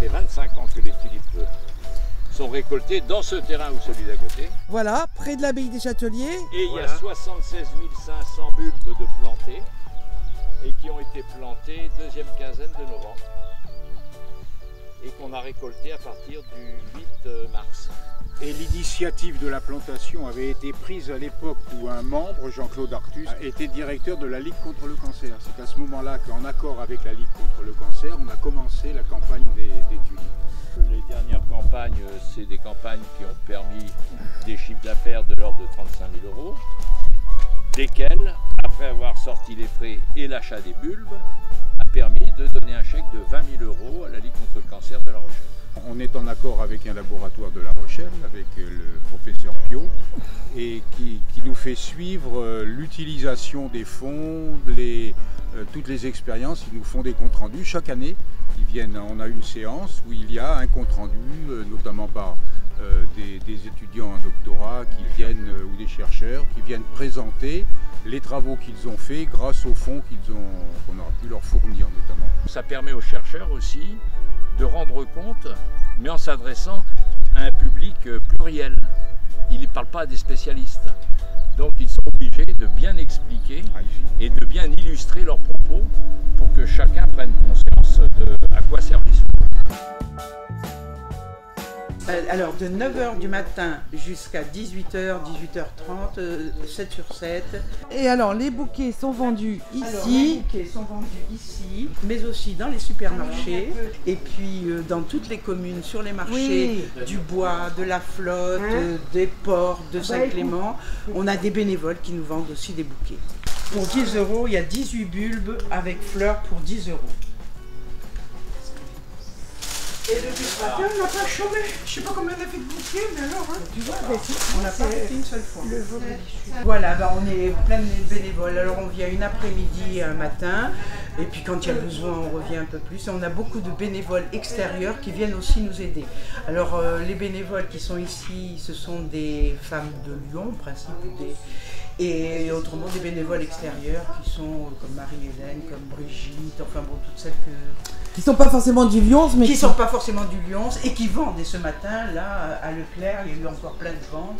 fait 25 ans que les tulipes sont récoltées dans ce terrain ou celui d'à côté. Voilà, près de l'abbaye des Châteliers. Et il y a 76 500 bulbes de plantés et qui ont été plantés deuxième quinzaine de novembre et qu'on a récolté à partir du 8 mars. Et l'initiative de la plantation avait été prise à l'époque où un membre, Jean-Claude Artus, était directeur de la Ligue contre le cancer. C'est à ce moment-là qu'en accord avec la Ligue contre le cancer, on a commencé la campagne des tulipes. Les dernières campagnes, c'est des campagnes qui ont permis des chiffres d'affaires de l'ordre de 35 000 €, desquels, après avoir sorti les frais et l'achat des bulbes, a permis de donner un chèque de 20 000 € à la Ligue contre le cancer de La Rochelle. On est en accord avec un laboratoire de La Rochelle, avec le professeur Pio, et qui nous fait suivre l'utilisation des fonds, toutes les expériences. Ils nous font des comptes rendus chaque année. On a une séance où il y a un compte rendu, notamment par des étudiants en doctorat qui viennent, ou des chercheurs qui viennent présenter les travaux qu'ils ont faits grâce aux fonds qu'on aura pu leur fournir notamment. Ça permet aux chercheurs aussi de rendre compte, mais en s'adressant à un public pluriel. Ils ne parlent pas à des spécialistes. Donc ils sont obligés de bien expliquer et de bien illustrer leurs propos pour que chacun prenne conscience de à quoi servent les sous. Alors de 9h du matin jusqu'à 18h, 18h30, 7 sur 7. Et alors, les bouquets sont vendus ici. Alors, les bouquets sont vendus ici, mais aussi dans les supermarchés et puis dans toutes les communes, sur les marchés du bois, de la flotte, des ports, de Saint-Clément. On a des bénévoles qui nous vendent aussi des bouquets. Pour 10 €, il y a 18 bulbes avec fleurs pour 10 €. Et depuis ce matin, on n'a pas chômé. Je sais pas combien on a fait de bouquets, mais alors, tu vois, on n'a pas fait une seule fois. Voilà, on est plein de bénévoles. Alors on vient une après-midi, un matin, et puis quand il y a besoin, on revient un peu plus. Et on a beaucoup de bénévoles extérieurs qui viennent aussi nous aider. Alors les bénévoles qui sont ici, ce sont des femmes de Lyon, en principe, et autrement des bénévoles extérieurs qui sont comme Marie-Hélène, comme Brigitte, enfin bon, toutes celles qui ne sont pas forcément du Lyons, mais qui sont pas forcément du Lyons et qui vendent. Et ce matin, là, à Leclerc, il y a eu encore plein de ventes.